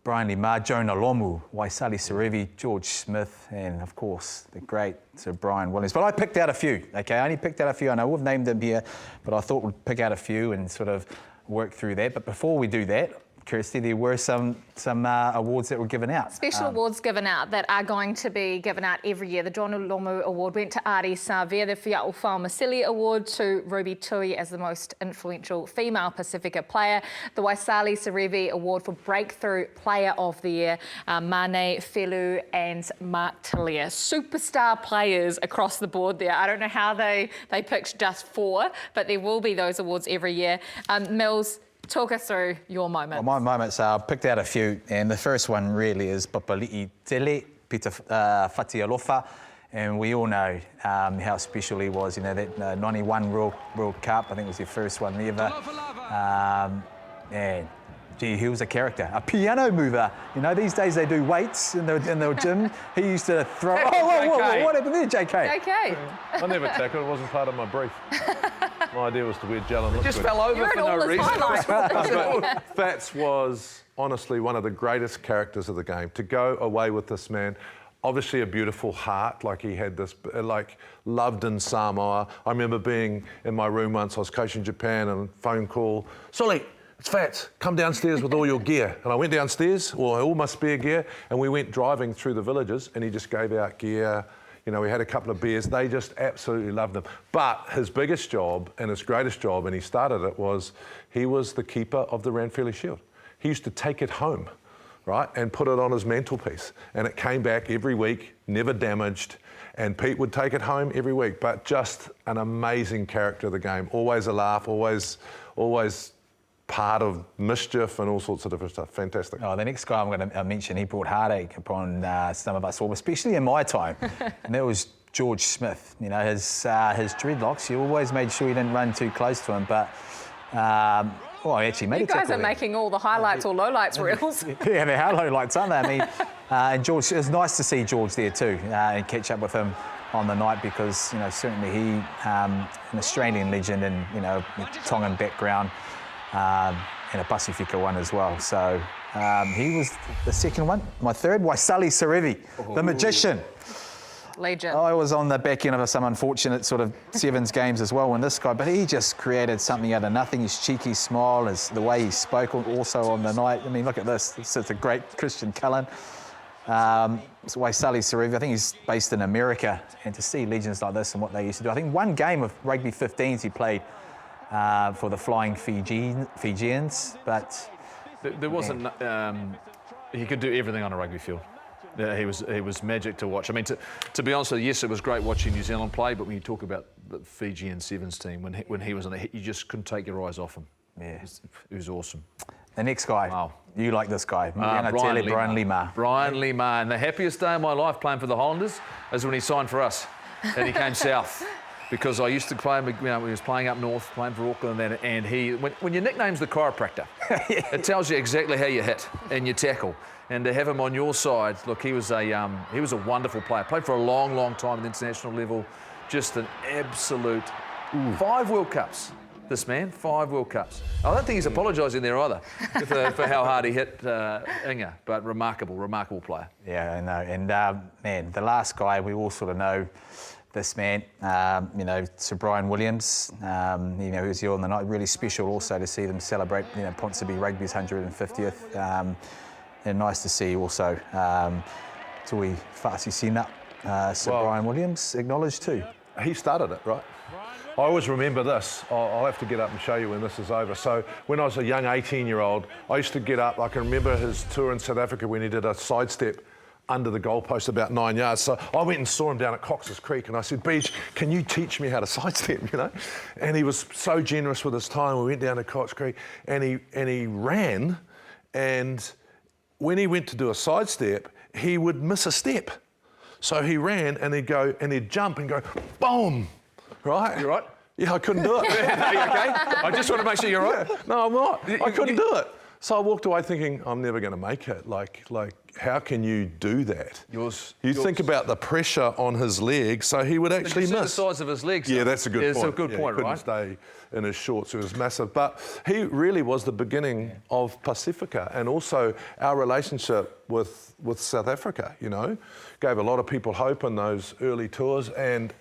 Brian Limar, Jonah Lomu, Waisali Serevi, George Smith, and of course the great Sir Brian Williams. But I picked out a few, okay? I only picked out a few. I know we've named them here, but I thought we'd pick out a few and sort of work through that. But before we do that, Kirsty, there were some awards that were given out. Special awards given out that are going to be given out every year. The John Lomu Award went to Ardie Savea, the Fia'u Whaomasili Award to Ruby Tui as the most influential female Pasifika player, the Waisali Serevi Award for Breakthrough Player of the Year, Mane Felu and Mark Talia. Superstar players across the board there. I don't know how they picked just 4, but there will be those awards every year. Mills, talk us through your moments. Well, my moments, I picked out a few, and the first one really is Papali'i Tele, Peter Fatialofa, and we all know how special he was. You know, that 91 World Cup, I think it was their first one ever. And gee, he was a character, a piano mover. You know, these days they do weights in the gym. He used to throw. Whoa, what happened there, JK? JK. I never tackled, it wasn't part of my brief. My idea was to wear gel and liquid. Just fell over You're for in all no his reason. highlights. Fats was honestly one of the greatest characters of the game. To go away with this man, obviously a beautiful heart, like he had this, like loved in Samoa. I remember being in my room once, I was coaching Japan, and phone call, Sully, it's Fats, come downstairs with all your gear. And I went downstairs, or all my spare gear, and we went driving through the villages, and he just gave out gear. You know, we had a couple of beers. They just absolutely loved him. But his biggest job and his greatest job, and he started it, was he was the keeper of the Ranfurly Shield. He used to take it home, right, and put it on his mantelpiece. And it came back every week, never damaged. And Pete would take it home every week. But just an amazing character of the game. Always a laugh, always part of mischief and all sorts of different stuff. Fantastic. Oh, the next guy I'm going to mention, he brought heartache upon some of us all, especially in my time, and that was George Smith. You know, his dreadlocks, you always made sure you didn't run too close to him, but well, I actually made You a tackle guys are there. making all the highlights or lowlights reels. Yeah, they're highlights, aren't they? I mean, and George, it was nice to see George there too, and catch up with him on the night, because, you know, certainly he, an Australian legend and, you know, Tongan background, and a Pasifika one as well. So he was the second one. My third, Waisali Sarevi, the magician. Legend. I was on the back end of some unfortunate sort of sevens games as well when this guy, but he just created something out of nothing. His cheeky smile, the way he spoke also on the night. I mean, look at this. It's a great Christian Cullen. It's Waisali Sarevi. I think he's based in America, and to see legends like this and what they used to do. I think one game of rugby 15s he played for the Flying Fijians, but There wasn't. He could do everything on a rugby field. He was magic to watch. I mean, to be honest with you, yes, it was great watching New Zealand play, but when you talk about the Fijian Sevens team, when he was on the hit, you just couldn't take your eyes off him. yeah. It was awesome. The next guy, Wow. you like this guy, Brian Lima. Brian Lima. And the happiest day of my life playing for the Hollanders is when he signed for us and he came south. Because I used to play him, you know, he was playing up north, playing for Auckland, and he, when your nickname's the chiropractor, it tells you exactly how you hit and you tackle. And to have him on your side, look, he was a wonderful player. Played for a long, long time at the international level. Just an absolute 5 World Cups. This man, 5 World Cups. I don't think he's apologising there either for how hard he hit Inga, but remarkable player. Yeah, I know. And man, the last guy, we all sort of know this man, you know, Sir Brian Williams, you know, he was here on the night. Really special also to see them celebrate, you know, Ponsonby Rugby's 150th. And nice to see also Tui Fasi Sina, Sir Brian Williams acknowledged too. He started it, right? I always remember this. I'll have to get up and show you when this is over. So when I was a young 18-year-old, I used to get up. I can remember his tour in South Africa when he did a sidestep under the goalpost about 9 yards. So I went and saw him down at Cox's Creek and I said, Beach, can you teach me how to sidestep, you know? And he was so generous with his time. We went down to Cox's Creek and he ran, and when he went to do a sidestep, he would miss a step. So he ran and he'd go and he'd jump and go, boom, right? You right? Yeah, I couldn't do it. Are you okay? I just want to make sure you're right. Yeah. No, I'm not. I couldn't do it. So I walked away thinking, I'm never going to make it. Like, how can you do that? You think about the pressure on his legs, so he would actually miss. The size of his legs. Yeah, that's a good point. It's a good point, he right? couldn't stay in his shorts. It was massive. But he really was the beginning of Pasifika, and also our relationship with South Africa, you know. Gave a lot of people hope in those early tours, and,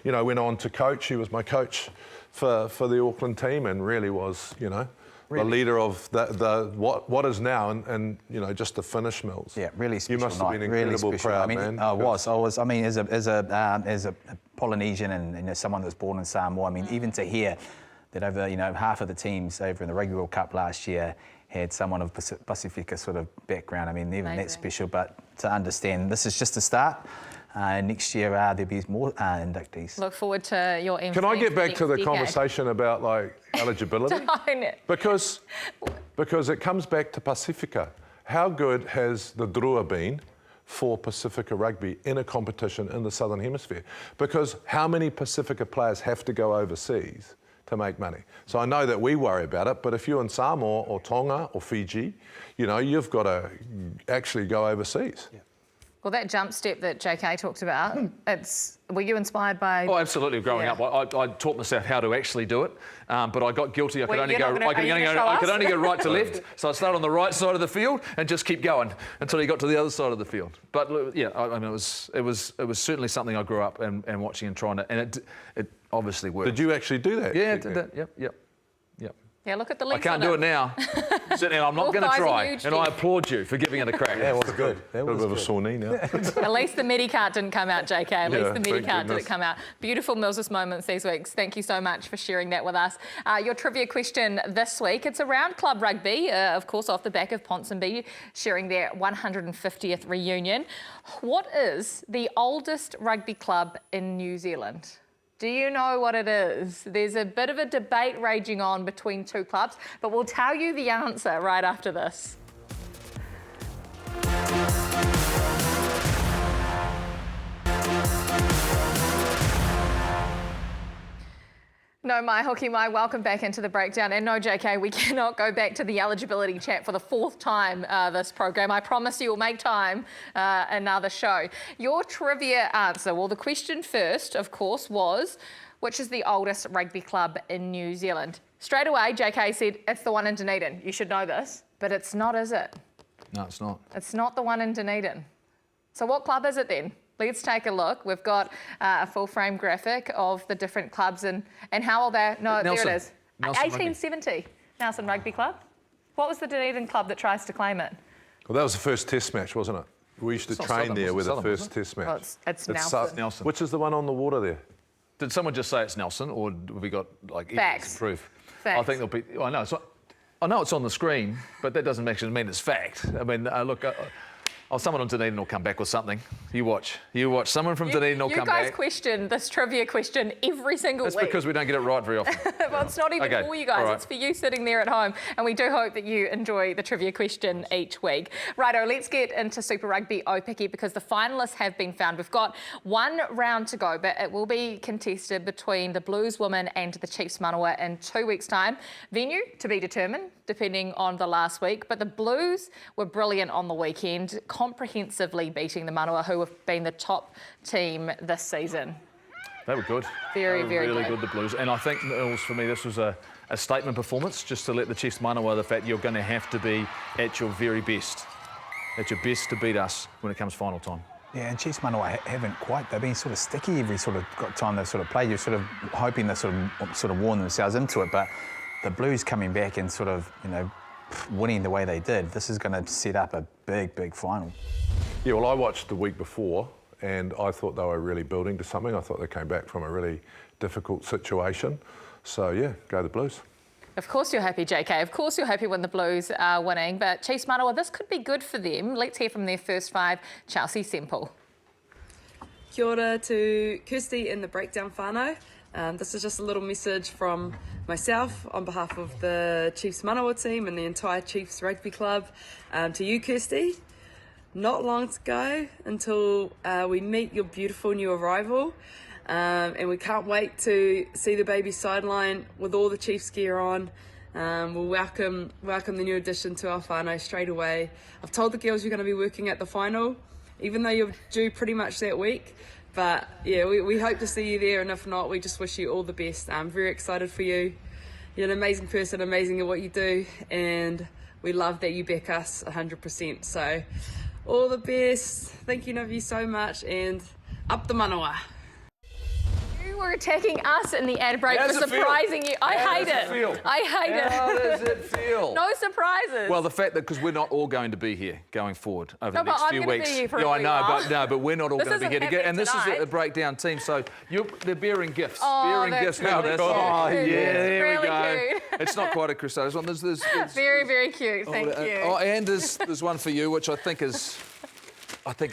you know, went on to coach. He was my coach for the Auckland team, and really was, you know, the leader of what is now, and you know, just the finish mills. Yeah, really special. You must have been incredible, proud, man. I was. I mean, as a Polynesian and, you know, someone that was born in Samoa, I mean, even to hear that over, you know, half of the teams over in the Rugby World Cup last year had someone of Pasifika sort of background. I mean, even that's special. But to understand, this is just a start. Next year there'll be more inductees. Look forward to your info. Can I get back to the conversation about like eligibility? Because it comes back to Pasifika. How good has the Drua been for Pasifika rugby in a competition in the Southern Hemisphere? Because how many Pasifika players have to go overseas to make money? So I know that we worry about it, but if you're in Samoa or Tonga or Fiji, you know, you've got to actually go overseas. Yeah. Well, that jump step that JK talked about, were you inspired by? Oh, absolutely. Growing up, I taught myself how to actually do it, but I got guilty. I could only go right to left, so I started on the right side of the field and just keep going until he got to the other side of the field. But yeah, I mean, it was certainly something I grew up and watching and trying to, and it obviously worked. Did you actually do that? Yeah, I did that. Yep. Yeah, look at the legs. I can't do it now. Certainly, I'm not going to try. And I applaud you for giving it a crack. That was good. That was a bit of a sore knee now. At least the Medicart didn't come out, JK. At least the Medicart didn't come out. Beautiful Mills's moments these weeks. Thank you so much for sharing that with us. Your trivia question this week, it's around club rugby, of course, off the back of Ponsonby sharing their 150th reunion. What is the oldest rugby club in New Zealand? Do you know what it is? There's a bit of a debate raging on between two clubs, but we'll tell you the answer right after this. No, my hooky, my welcome back into the breakdown. And no, JK, we cannot go back to the eligibility chat for the 4th time this program. I promise you will make time another show. Your trivia answer, well, the question first, of course, was, which is the oldest rugby club in New Zealand? Straight away, JK said, it's the one in Dunedin. You should know this, but it's not, is it? No, it's not. It's not the one in Dunedin. So what club is it then? Let's take a look. We've got a full frame graphic of the different clubs and how old they're. No, Nelson. there it is. Nelson 1870, Nelson Rugby Club. What was the Dunedin club that tries to claim it? Well, that was the first test match, wasn't it? We used to train there with the first test match. Well, it's Nelson. Nelson. Which is the one on the water there? Did someone just say it's Nelson, or have we got like Facts. proof? Facts. I think there'll be. I know it's not. I know it's on the screen, but that doesn't actually mean it's fact. I mean, look. Someone on Dunedin will come back with something. You watch. Someone from Dunedin will come back. You guys question this trivia question every single week. That's because we don't get it right very often. Well, it's not even for you guys. Right. It's for you sitting there at home. And we do hope that you enjoy the trivia question each week. Righto, let's get into Super Rugby Aupiki because the finalists have been found. We've got one round to go, but it will be contested between the Blues women and the Chiefs Manawa in 2 weeks' time. Venue to be determined, depending on the last week. But the Blues were brilliant on the weekend, comprehensively beating the Manawa, who have been the top team this season. They were good. Very really good, the Blues. And I think, for me, this was a statement performance, just to let the Chiefs Manawa the fact you're going to have to be at your very best. At your best to beat us when it comes final time. Yeah, and Chiefs Manawa haven't quite. They've been sort of sticky every sort of time they've sort of played. You're sort of hoping they sort of worn themselves into it, but the Blues coming back and sort of, winning the way they did, this is going to set up a big final. Yeah, well, I watched the week before and I thought they were really building to something. I thought they came back from a really difficult situation. So, yeah, go the Blues. Of course you're happy, JK. Of course you're happy when the Blues are winning. But Chiefs Manawa, this could be good for them. Let's hear from their first 5, Chelsea Semple. Kia ora to Kirsty in the Breakdown whānau. This is just a little message from myself on behalf of the Chiefs Manawa team and the entire Chiefs Rugby Club to you, Kirsty. Not long to go until we meet your beautiful new arrival, and we can't wait to see the baby sideline with all the Chiefs gear on. We'll welcome the new addition to our whānau straight away. I've told the girls you're going to be working at the final, even though you're due pretty much that week. But yeah, we hope to see you there, and if not, we just wish you all the best. I'm very excited for you. You're an amazing person, amazing at what you do, and we love that you back us 100%. So all the best, thinking of you so much, and up the Manawa. You were attacking us in the ad break How for does it feel? surprising you. I How hate does it. it feel? I hate it. How does it feel? No surprises. Well, the fact that, because we're not all going to be here going forward over the No, but next I'm few gonna weeks. be here for a Yeah, I wee know, while. but we're not all This going to be isn't here together. And this is happening a breakdown team, so they're bearing gifts. Oh, bearing that's gifts now. really That's cute. oh, yeah, there Really we go. cute. It's not quite a Crusaders one. There's very, very cute. Thank you. Oh, and there's one for you, which I think it's. I hope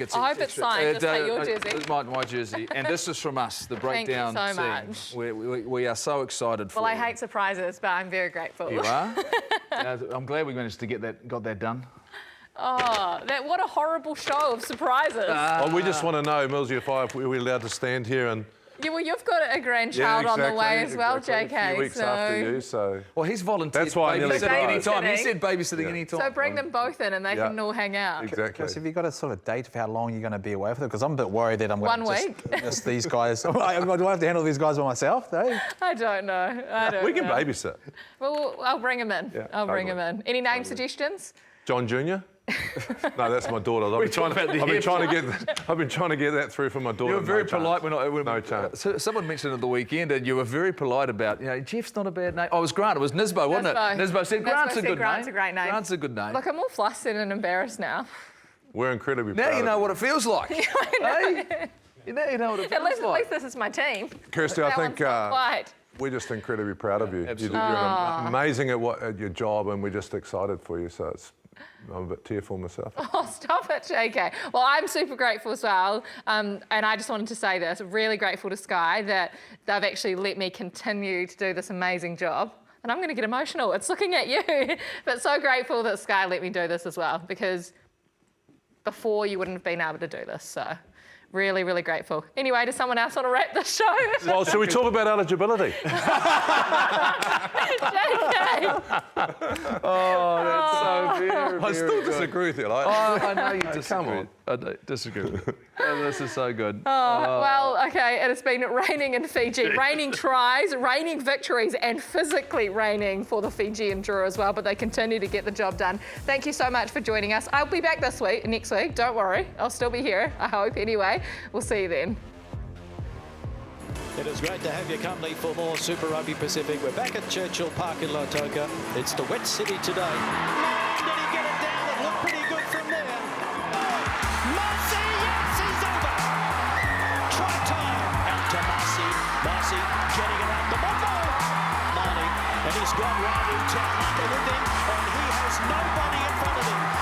it's signed, just like your jersey. It's my jersey. And this is from us, the breakdown Thank you so team. much. We are so excited for Well, I you. hate surprises, but I'm very grateful. You are? I'm glad we managed to got that done. Oh, what a horrible show of surprises. Well, we just want to know, Millsy, if we're allowed to stand here and... Yeah, well, you've got a grandchild on the way as well, JK. A few weeks after you, so... Well, he's volunteered That's why I nearly babysitting any time. He babysitting. said babysitting any time. So bring them both in and they can all hang out. Exactly. Chris, have you got a sort of date of how long you're going to be away for it? Because I'm a bit worried that I'm going 1 to week. miss these guys. Do I have to handle these guys by myself, though? I don't know. We can babysit. Well, I'll bring him in. Yeah, I'll bring him totally. in. Any name suggestions? John Jr.? No, that's my daughter. I've been trying to get that through for my daughter. You were very No polite chance. No chance. So someone mentioned at the weekend, and you were very polite about, Jeff's not a bad name. Oh, it was Grant. It was Nisbo, wasn't it? Nisbo said Grant's a good name. Grant's a great name. Grant's a good name. Look, I'm all flustered and embarrassed now. We're incredibly proud. Now you know of what it feels like. Hey? You know what it At feels least like. this is my team. Kirsty, I That think one's not quite. we're just incredibly proud of you. Absolutely. You're amazing at your job, and we're just excited for you. So I'm a bit tearful myself. Oh, stop it, JK. Well, I'm super grateful as well. And I just wanted to say this, really grateful to Sky that they've actually let me continue to do this amazing job. And I'm going to get emotional. It's looking at you. But so grateful that Sky let me do this as well, because before you wouldn't have been able to do this. So really, really grateful. Anyway, does someone else want to wrap this show? Well, should we talk about eligibility? JK. Oh, that's so very, I still disagree with you. Like, I know you disagree. Come on. I disagree. This is so good. Well, okay, it has been raining in Fiji. Raining tries, raining victories, and physically raining for the Fijian draw as well, but they continue to get the job done. Thank you so much for joining us. I'll be back next week, don't worry. I'll still be here, I hope. Anyway, we'll see you then. It is great to have your company for more Super Rugby Pacific. We're back at Churchill Park in Lautoka. It's the wet city today. Man, did he get it down? It looked pretty good from there. Marcy, yes, he's over. Try time. Out to Marcy. Marcy getting it out the bottom. Marnie. And he's got Radu Town under with him. And he has nobody in front of him.